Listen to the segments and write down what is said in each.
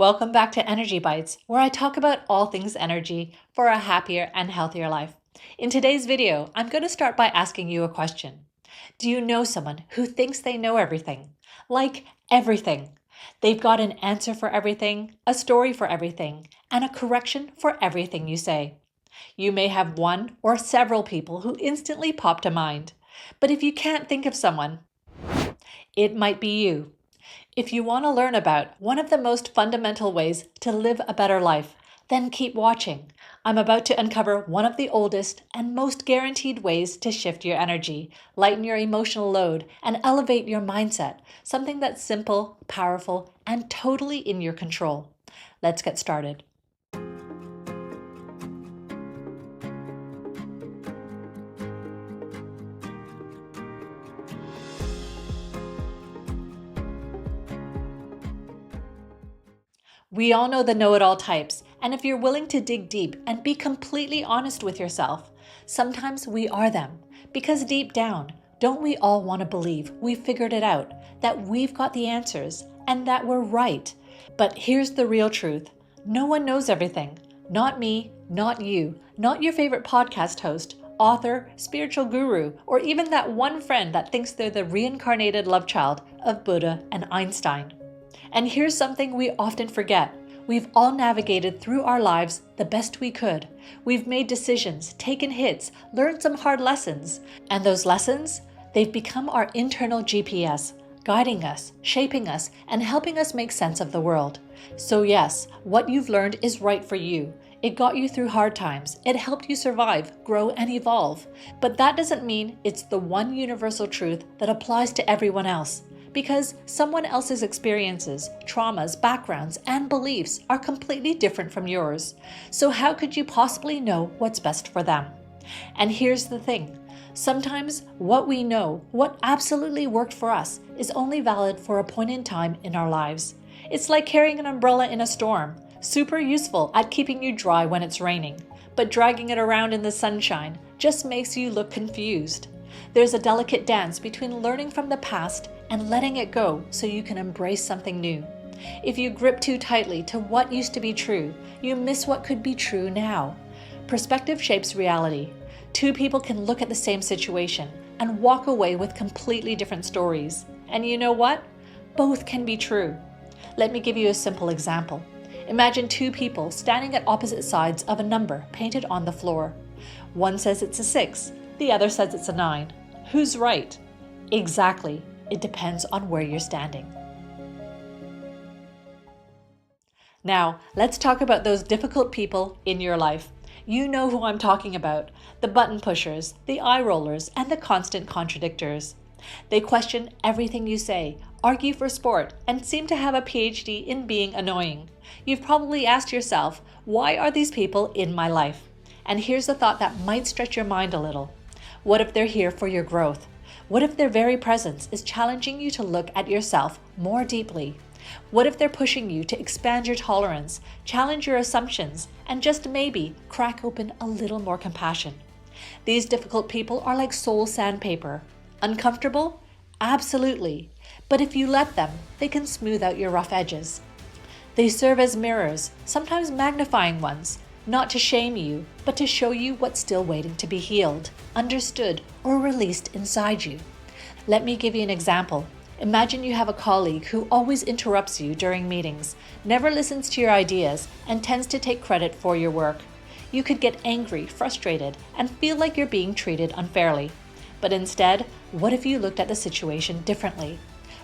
Welcome back to Energy Bytes, where I talk about all things energy for a happier and healthier life. In today's video, I'm going to start by asking you a question. Do you know someone who thinks they know everything? Like everything. They've got an answer for everything, a story for everything, and a correction for everything you say. You may have one or several people who instantly pop to mind. But if you can't think of someone, it might be you. If you want to learn about one of the most fundamental ways to live a better life, then keep watching. I'm about to uncover one of the oldest and most guaranteed ways to shift your energy, lighten your emotional load, and elevate your mindset, something that's simple, powerful, and totally in your control. Let's get started. We all know the know-it-all types, and if you're willing to dig deep and be completely honest with yourself, sometimes we are them. Because deep down, don't we all want to believe we've figured it out, that we've got the answers, and that we're right? But here's the real truth. No one knows everything. Not me, not you, not your favorite podcast host, author, spiritual guru, or even that one friend that thinks they're the reincarnated love child of Buddha and Einstein. And here's something we often forget. We've all navigated through our lives the best we could. We've made decisions, taken hits, learned some hard lessons. And those lessons, they've become our internal GPS, guiding us, shaping us, and helping us make sense of the world. So yes, what you've learned is right for you. It got you through hard times. It helped you survive, grow, and evolve. But that doesn't mean it's the one universal truth that applies to everyone else. Because someone else's experiences, traumas, backgrounds, and beliefs are completely different from yours. So how could you possibly know what's best for them? And here's the thing. Sometimes what we know, what absolutely worked for us, is only valid for a point in time in our lives. It's like carrying an umbrella in a storm. Super useful at keeping you dry when it's raining, but dragging it around in the sunshine just makes you look confused. There's a delicate dance between learning from the past and letting it go so you can embrace something new. If you grip too tightly to what used to be true, you miss what could be true now. Perspective shapes reality. Two people can look at the same situation and walk away with completely different stories. And you know what? Both can be true. Let me give you a simple example. Imagine two people standing at opposite sides of a number painted on the floor. One says it's a 6, the other says it's a 9. Who's right? Exactly. It depends on where you're standing. Now, let's talk about those difficult people in your life. You know who I'm talking about. The button pushers, the eye rollers, and the constant contradictors. They question everything you say, argue for sport, and seem to have a PhD in being annoying. You've probably asked yourself, why are these people in my life? And here's a thought that might stretch your mind a little. What if they're here for your growth? What if their very presence is challenging you to look at yourself more deeply? What if they're pushing you to expand your tolerance, challenge your assumptions, and just maybe crack open a little more compassion? These difficult people are like soul sandpaper. Uncomfortable? Absolutely. But if you let them, they can smooth out your rough edges. They serve as mirrors, sometimes magnifying ones, not to shame you, but to show you what's still waiting to be healed, understood, or released inside you. Let me give you an example. Imagine you have a colleague who always interrupts you during meetings, never listens to your ideas, and tends to take credit for your work. You could get angry, frustrated, and feel like you're being treated unfairly. But instead, what if you looked at the situation differently?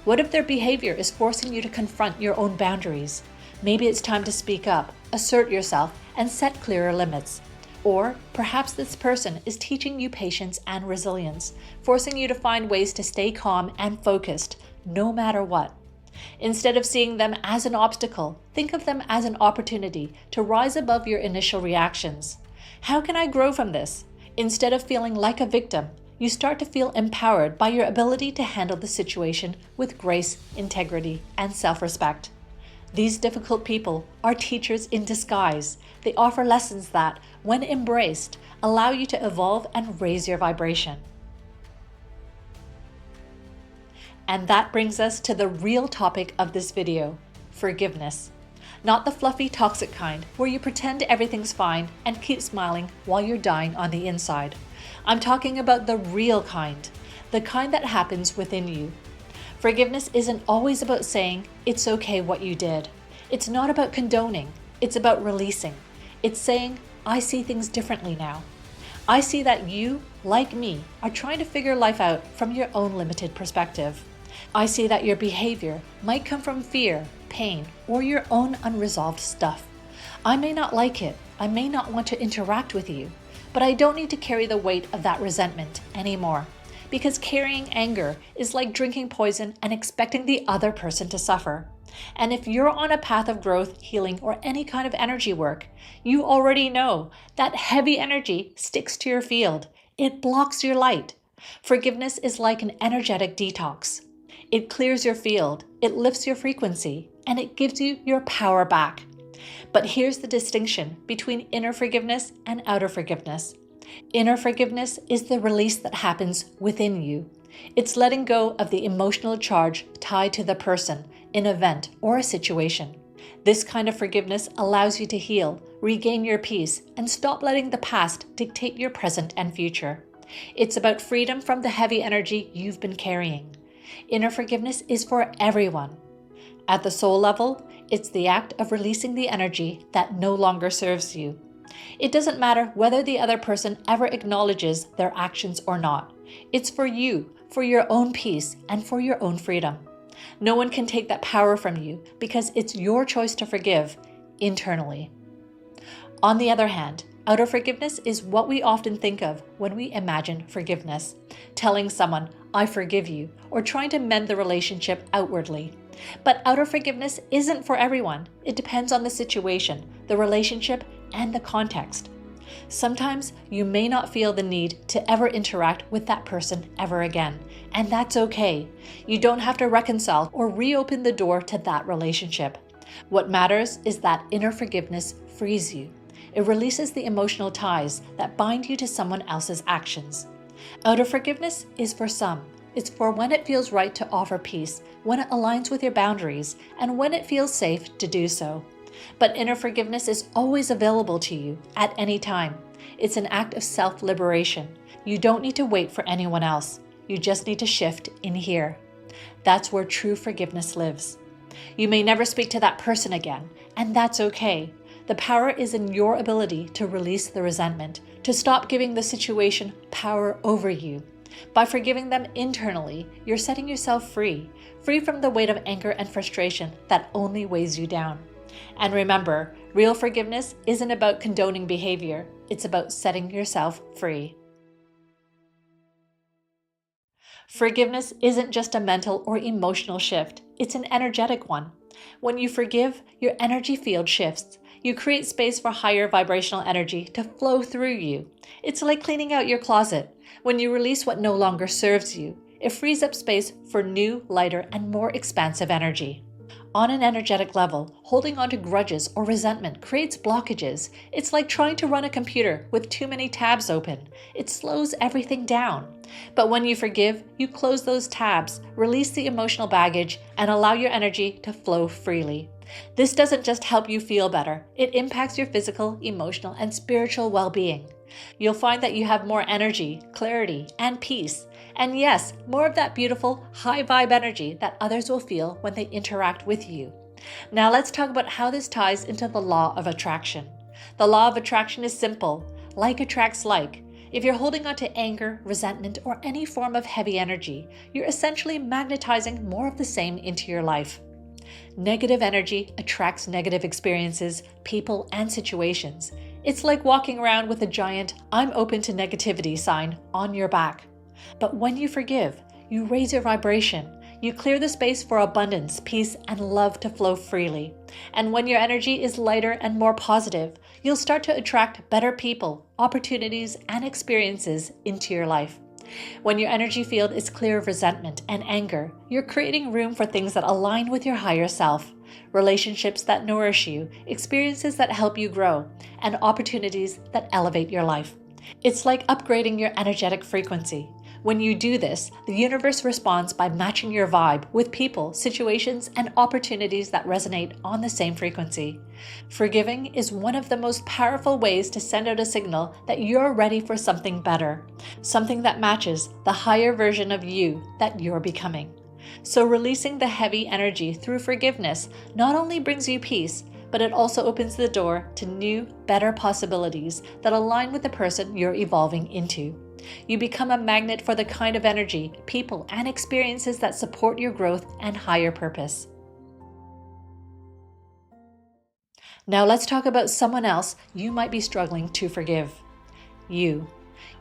What if their behavior is forcing you to confront your own boundaries? Maybe it's time to speak up, assert yourself, and set clearer limits. Or perhaps this person is teaching you patience and resilience, forcing you to find ways to stay calm and focused, no matter what. Instead of seeing them as an obstacle, think of them as an opportunity to rise above your initial reactions. How can I grow from this? Instead of feeling like a victim, you start to feel empowered by your ability to handle the situation with grace, integrity, and self-respect. These difficult people are teachers in disguise. They offer lessons that, when embraced, allow you to evolve and raise your vibration. And that brings us to the real topic of this video, forgiveness. Not the fluffy, toxic kind where you pretend everything's fine and keep smiling while you're dying on the inside. I'm talking about the real kind, the kind that happens within you. Forgiveness isn't always about saying, it's okay what you did. It's not about condoning, it's about releasing. It's saying, I see things differently now. I see that you, like me, are trying to figure life out from your own limited perspective. I see that your behavior might come from fear, pain, or your own unresolved stuff. I may not like it, I may not want to interact with you, but I don't need to carry the weight of that resentment anymore. Because carrying anger is like drinking poison and expecting the other person to suffer. And if you're on a path of growth, healing, or any kind of energy work, you already know that heavy energy sticks to your field. It blocks your light. Forgiveness is like an energetic detox. It clears your field, it lifts your frequency, and it gives you your power back. But here's the distinction between inner forgiveness and outer forgiveness. Inner forgiveness is the release that happens within you. It's letting go of the emotional charge tied to the person, an event, or a situation. This kind of forgiveness allows you to heal, regain your peace, and stop letting the past dictate your present and future. It's about freedom from the heavy energy you've been carrying. Inner forgiveness is for everyone. At the soul level, it's the act of releasing the energy that no longer serves you. It doesn't matter whether the other person ever acknowledges their actions or not. It's for you, for your own peace, and for your own freedom. No one can take that power from you because it's your choice to forgive internally. On the other hand, outer forgiveness is what we often think of when we imagine forgiveness. Telling someone, I forgive you, or trying to mend the relationship outwardly. But outer forgiveness isn't for everyone. It depends on the situation, the relationship, and the context. Sometimes you may not feel the need to ever interact with that person ever again, and that's okay. You don't have to reconcile or reopen the door to that relationship. What matters is that inner forgiveness frees you. It releases the emotional ties that bind you to someone else's actions. Outer forgiveness is for some. It's for when it feels right to offer peace, when it aligns with your boundaries, and when it feels safe to do so. But inner forgiveness is always available to you at any time. It's an act of self-liberation. You don't need to wait for anyone else. You just need to shift in here. That's where true forgiveness lives. You may never speak to that person again, and that's okay. The power is in your ability to release the resentment, to stop giving the situation power over you. By forgiving them internally, you're setting yourself free from the weight of anger and frustration that only weighs you down. And remember, real forgiveness isn't about condoning behavior. It's about setting yourself free. Forgiveness isn't just a mental or emotional shift. It's an energetic one. When you forgive, your energy field shifts. You create space for higher vibrational energy to flow through you. It's like cleaning out your closet. When you release what no longer serves you, it frees up space for new, lighter, and more expansive energy. On an energetic level, holding on to grudges or resentment creates blockages. It's like trying to run a computer with too many tabs open. It slows everything down. But when you forgive, you close those tabs, release the emotional baggage, and allow your energy to flow freely. This doesn't just help you feel better, it impacts your physical, emotional, and spiritual well-being. You'll find that you have more energy, clarity, and peace. And yes, more of that beautiful, high-vibe energy that others will feel when they interact with you. Now let's talk about how this ties into the law of attraction. The law of attraction is simple. Like attracts like. If you're holding on to anger, resentment, or any form of heavy energy, you're essentially magnetizing more of the same into your life. Negative energy attracts negative experiences, people, and situations. It's like walking around with a giant "I'm open to negativity" sign on your back. But when you forgive, you raise your vibration. You clear the space for abundance, peace, and love to flow freely. And when your energy is lighter and more positive, you'll start to attract better people, opportunities, and experiences into your life. When your energy field is clear of resentment and anger, you're creating room for things that align with your higher self, relationships that nourish you, experiences that help you grow, and opportunities that elevate your life. It's like upgrading your energetic frequency. When you do this, the universe responds by matching your vibe with people, situations, and opportunities that resonate on the same frequency. Forgiving is one of the most powerful ways to send out a signal that you're ready for something better, something that matches the higher version of you that you're becoming. So releasing the heavy energy through forgiveness not only brings you peace, but it also opens the door to new, better possibilities that align with the person you're evolving into. You become a magnet for the kind of energy, people, and experiences that support your growth and higher purpose. Now let's talk about someone else you might be struggling to forgive. You.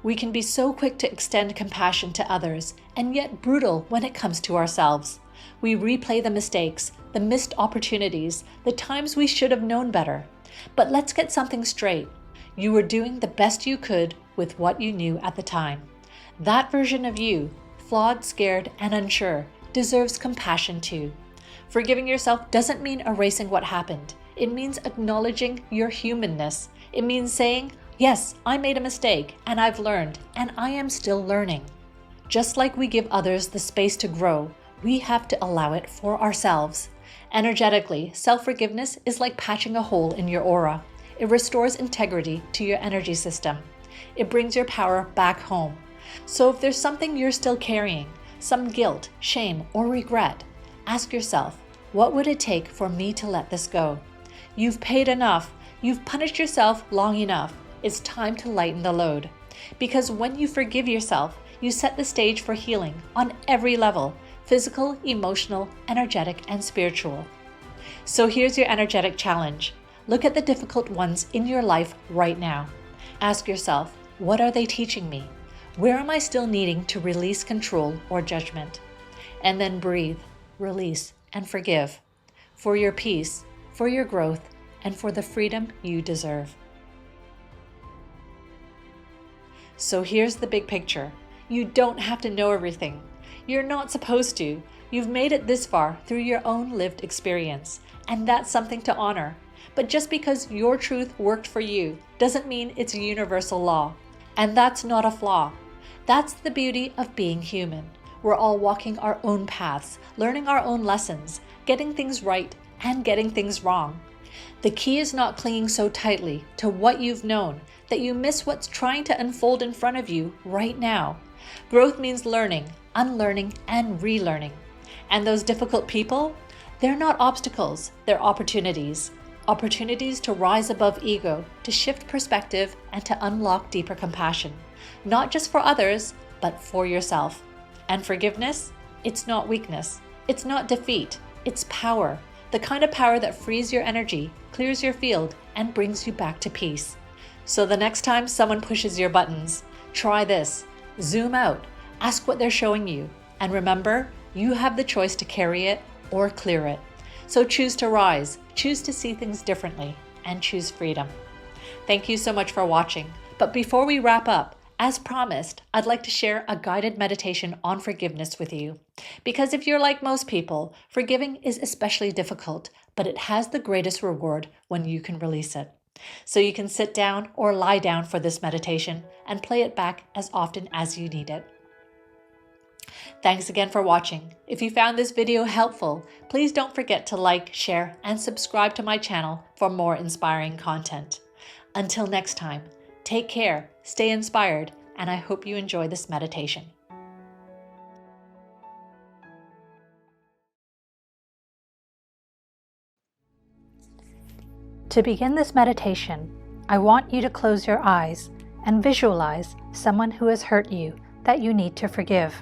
We can be so quick to extend compassion to others, and yet brutal when it comes to ourselves. We replay the mistakes, the missed opportunities, the times we should have known better. But let's get something straight. You were doing the best you could with what you knew at the time. That version of you, flawed, scared, and unsure, deserves compassion too. Forgiving yourself doesn't mean erasing what happened. It means acknowledging your humanness. It means saying, yes, I made a mistake, and I've learned, and I am still learning. Just like we give others the space to grow, we have to allow it for ourselves. Energetically, self-forgiveness is like patching a hole in your aura. It restores integrity to your energy system. It brings your power back home. So if there's something you're still carrying, some guilt, shame, or regret, ask yourself, what would it take for me to let this go? You've paid enough. You've punished yourself long enough. It's time to lighten the load. Because when you forgive yourself, you set the stage for healing on every level: physical, emotional, energetic, and spiritual. So here's your energetic challenge. Look at the difficult ones in your life right now. Ask yourself, what are they teaching me? Where am I still needing to release control or judgment? And then breathe, release, and forgive. For your peace, for your growth, and for the freedom you deserve. So here's the big picture. You don't have to know everything. You're not supposed to. You've made it this far through your own lived experience, and that's something to honor. But just because your truth worked for you doesn't mean it's a universal law. And that's not a flaw. That's the beauty of being human. We're all walking our own paths, learning our own lessons, getting things right and getting things wrong. The key is not clinging so tightly to what you've known that you miss what's trying to unfold in front of you right now. Growth means learning, unlearning, and relearning. And those difficult people, they're not obstacles, they're opportunities. Opportunities to rise above ego, to shift perspective, and to unlock deeper compassion, not just for others, but for yourself. And forgiveness? It's not weakness. It's not defeat. It's power. The kind of power that frees your energy, clears your field, and brings you back to peace. So the next time someone pushes your buttons, try this. Zoom out. Ask what they're showing you. And remember, you have the choice to carry it or clear it. So choose to rise, choose to see things differently, and choose freedom. Thank you so much for watching. But before we wrap up, as promised, I'd like to share a guided meditation on forgiveness with you. Because if you're like most people, forgiving is especially difficult, but it has the greatest reward when you can release it. So you can sit down or lie down for this meditation and play it back as often as you need it. Thanks again for watching. If you found this video helpful, please don't forget to like, share, and subscribe to my channel for more inspiring content. Until next time, take care, stay inspired, and I hope you enjoy this meditation. To begin this meditation, I want you to close your eyes and visualize someone who has hurt you that you need to forgive.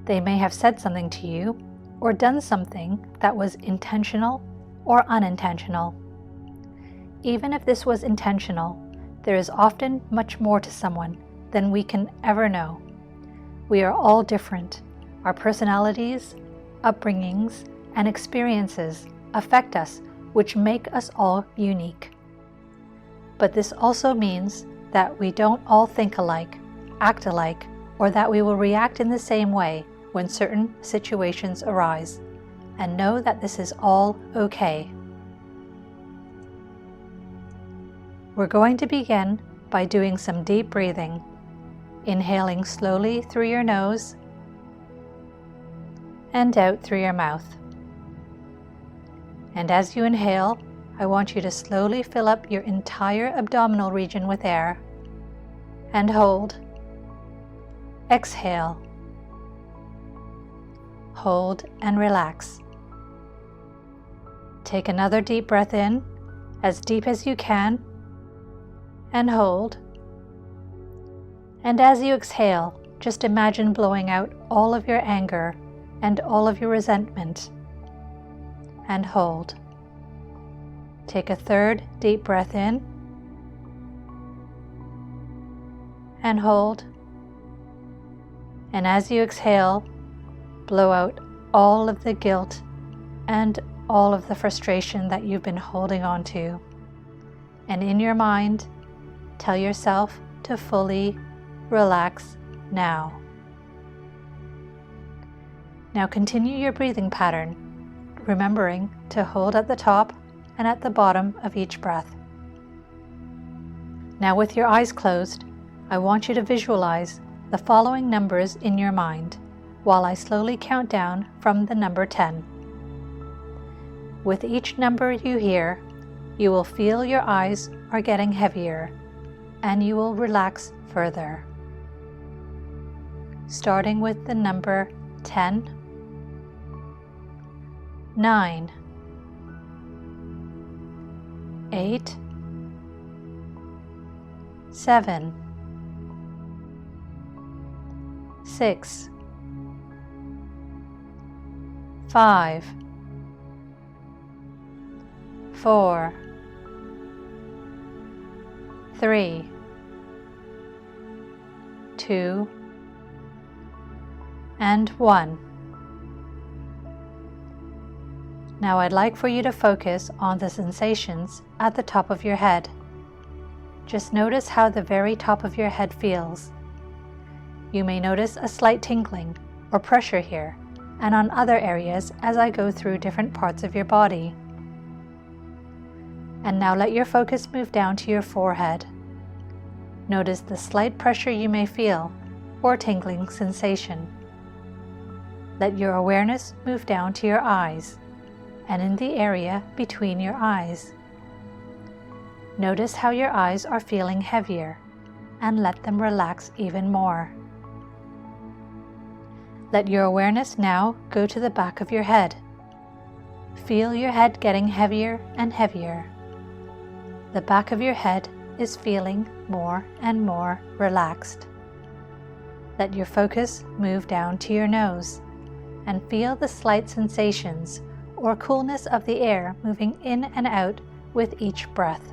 They may have said something to you or done something that was intentional or unintentional. Even if this was intentional, there is often much more to someone than we can ever know. We are all different. Our personalities, upbringings, and experiences affect us, which make us all unique. But this also means that we don't all think alike, act alike, or that we will react in the same way when certain situations arise, and know that this is all okay. We're going to begin by doing some deep breathing. inhaling slowly through your nose and out through your mouth. And as you inhale, I want you to slowly fill up your entire abdominal region with air and hold. Exhale. Hold and relax. Take another deep breath in, as deep as you can, and hold. And as you exhale, just imagine blowing out all of your anger and all of your resentment, and hold. Take a third deep breath in, and hold. And as you exhale, blow out all of the guilt and all of the frustration that you've been holding on to. And in your mind, tell yourself to fully relax now. Now continue your breathing pattern, remembering to hold at the top and at the bottom of each breath. Now with your eyes closed, I want you to visualize the following numbers in your mind while I slowly count down from the number 10. With each number you hear, you will feel your eyes are getting heavier and you will relax further. Starting with the number 10, 9, 8, 7, 6, 5, 4, 3, 2, and 1. Now I'd like for you to focus on the sensations at the top of your head. Just notice how the very top of your head feels. You may notice a slight tingling or pressure here and on other areas as I go through different parts of your body. And now let your focus move down to your forehead. Notice the slight pressure you may feel or tingling sensation. Let your awareness move down to your eyes and in the area between your eyes. Notice how your eyes are feeling heavier and let them relax even more. Let your awareness now go to the back of your head. Feel your head getting heavier and heavier. The back of your head is feeling more and more relaxed. Let your focus move down to your nose and feel the slight sensations or coolness of the air moving in and out with each breath.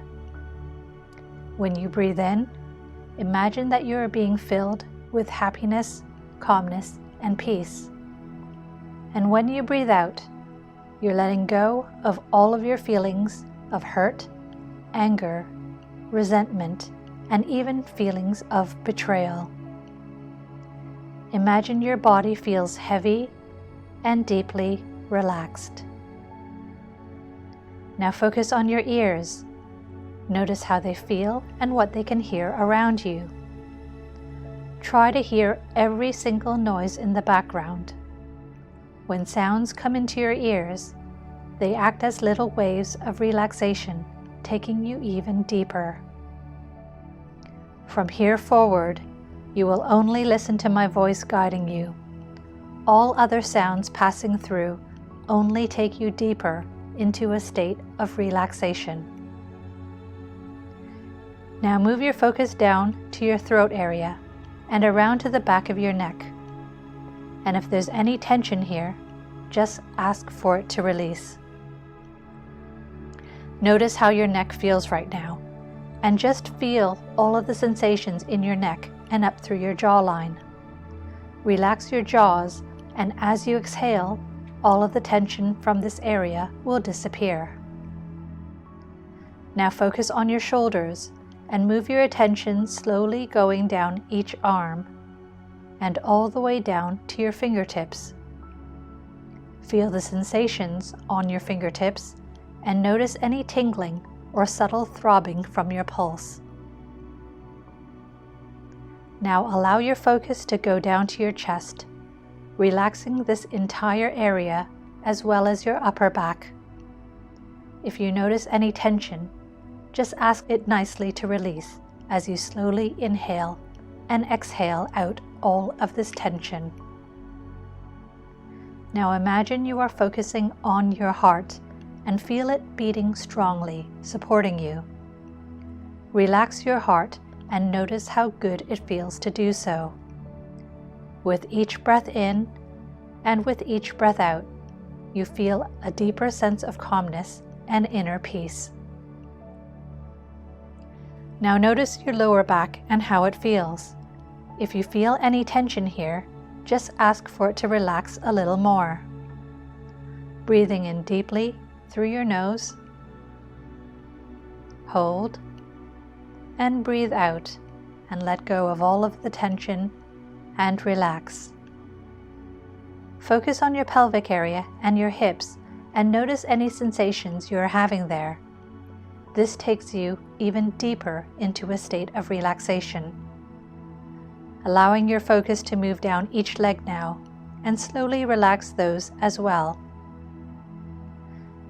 When you breathe in, imagine that you are being filled with happiness, calmness, and peace. And when you breathe out, you're letting go of all of your feelings of hurt, anger, resentment, and even feelings of betrayal. Imagine your body feels heavy and deeply relaxed. Now focus on your ears. Notice how they feel and what they can hear around you. Try to hear every single noise in the background. When sounds come into your ears, they act as little waves of relaxation, taking you even deeper. From here forward, you will only listen to my voice guiding you. All other sounds passing through only take you deeper into a state of relaxation. Now move your focus down to your throat area and around to the back of your neck. And if there's any tension here, just ask for it to release. Notice how your neck feels right now, and just feel all of the sensations in your neck and up through your jawline. Relax your jaws, and as you exhale, all of the tension from this area will disappear. Now focus on your shoulders and move your attention slowly going down each arm and all the way down to your fingertips. Feel the sensations on your fingertips and notice any tingling or subtle throbbing from your pulse. Now allow your focus to go down to your chest, relaxing this entire area as well as your upper back. If you notice any tension, just ask it nicely to release as you slowly inhale and exhale out all of this tension. Now imagine you are focusing on your heart and feel it beating strongly, supporting you. Relax your heart and notice how good it feels to do so. With each breath in and with each breath out, you feel a deeper sense of calmness and inner peace. Now notice your lower back and how it feels. If you feel any tension here, just ask for it to relax a little more. Breathing in deeply through your nose, hold, and breathe out and let go of all of the tension and relax. Focus on your pelvic area and your hips and notice any sensations you are having there. This takes you even deeper into a state of relaxation. Allowing your focus to move down each leg now and slowly relax those as well.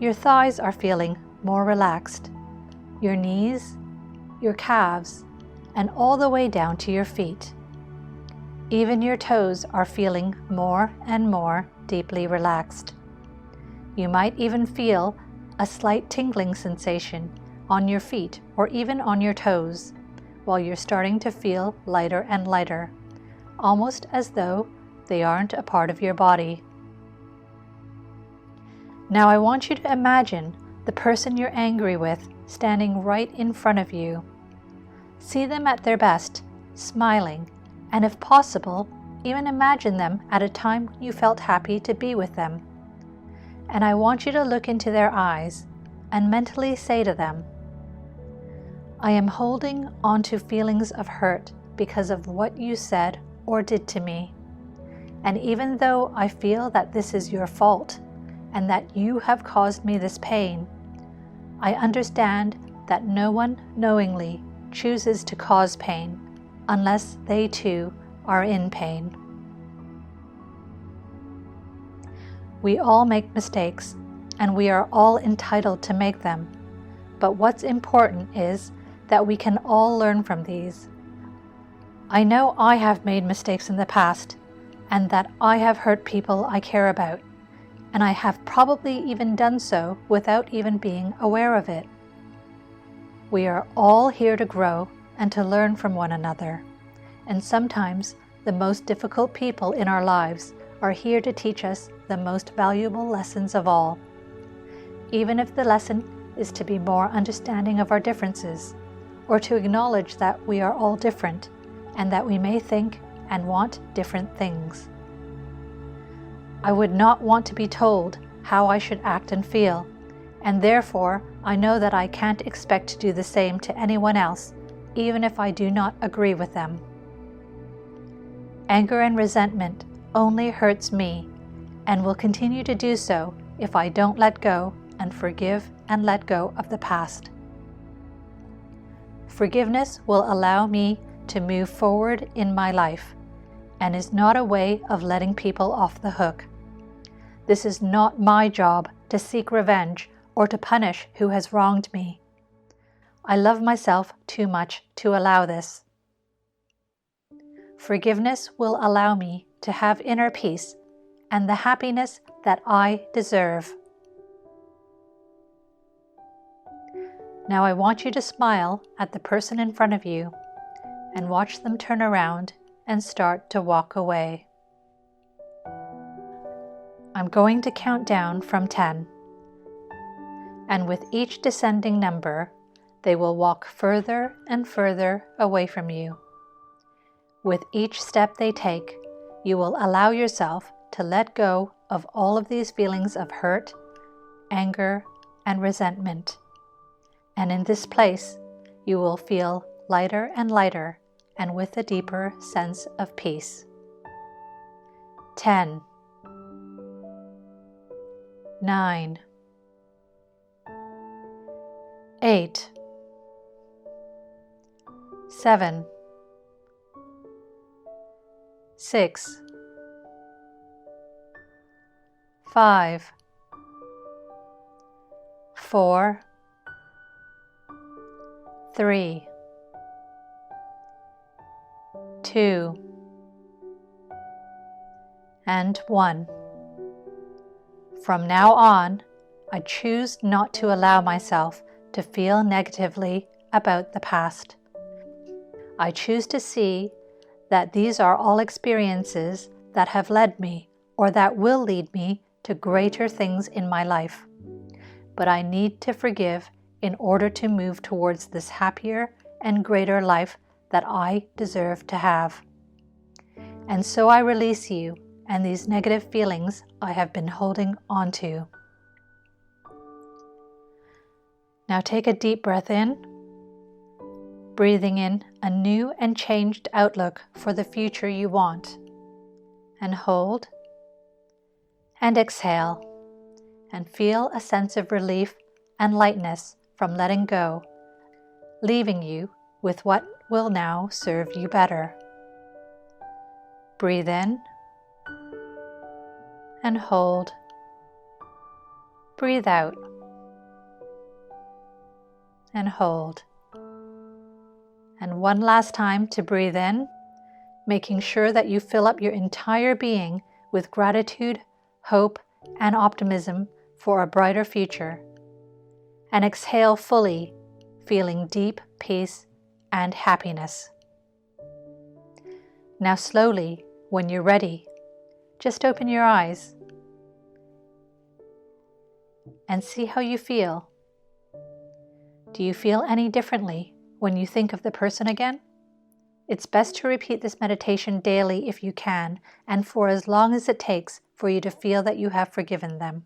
Your thighs are feeling more relaxed, your knees, your calves, and all the way down to your feet. Even your toes are feeling more and more deeply relaxed. You might even feel a slight tingling sensation on your feet or even on your toes, while you're starting to feel lighter and lighter, almost as though they aren't a part of your body. Now I want you to imagine the person you're angry with standing right in front of you. See them at their best, smiling, and if possible, even imagine them at a time you felt happy to be with them. And I want you to look into their eyes and mentally say to them, I am holding on to feelings of hurt because of what you said or did to me. And even though I feel that this is your fault and that you have caused me this pain, I understand that no one knowingly chooses to cause pain unless they too are in pain. We all make mistakes, and we are all entitled to make them. But what's important is that we can all learn from these. I know I have made mistakes in the past, and that I have hurt people I care about, and I have probably even done so without even being aware of it. We are all here to grow and to learn from one another, and sometimes the most difficult people in our lives are here to teach us the most valuable lessons of all. Even if the lesson is to be more understanding of our differences, or to acknowledge that we are all different and that we may think and want different things. I would not want to be told how I should act and feel, and therefore I know that I can't expect to do the same to anyone else, even if I do not agree with them. Anger and resentment only hurts me, and will continue to do so if I don't let go and forgive and let go of the past. Forgiveness will allow me to move forward in my life, and is not a way of letting people off the hook. This is not my job to seek revenge or to punish who has wronged me. I love myself too much to allow this. Forgiveness will allow me to have inner peace and the happiness that I deserve. Now I want you to smile at the person in front of you and watch them turn around and start to walk away. I'm going to count down from 10, and with each descending number, they will walk further and further away from you. With each step they take, you will allow yourself to let go of all of these feelings of hurt, anger, and resentment. And in this place, you will feel lighter and lighter, and with a deeper sense of peace. 10, 9, 8, 7, 6, 5, 4, 3, 2, and 1. From now on, I choose not to allow myself to feel negatively about the past. I choose to see that these are all experiences that have led me or that will lead me to greater things in my life. But I need to forgive in order to move towards this happier and greater life that I deserve to have. And so I release you and these negative feelings I have been holding on to. Now take a deep breath in, breathing in a new and changed outlook for the future you want. And hold, and exhale, and feel a sense of relief and lightness from letting go, leaving you with what will now serve you better. Breathe in, and hold. Breathe out, and hold. And one last time to breathe in, making sure that you fill up your entire being with gratitude, hope, and optimism for a brighter future. And exhale fully, feeling deep peace and happiness. Now slowly, when you're ready, just open your eyes and see how you feel. Do you feel any differently when you think of the person again? It's best to repeat this meditation daily if you can, and for as long as it takes for you to feel that you have forgiven them.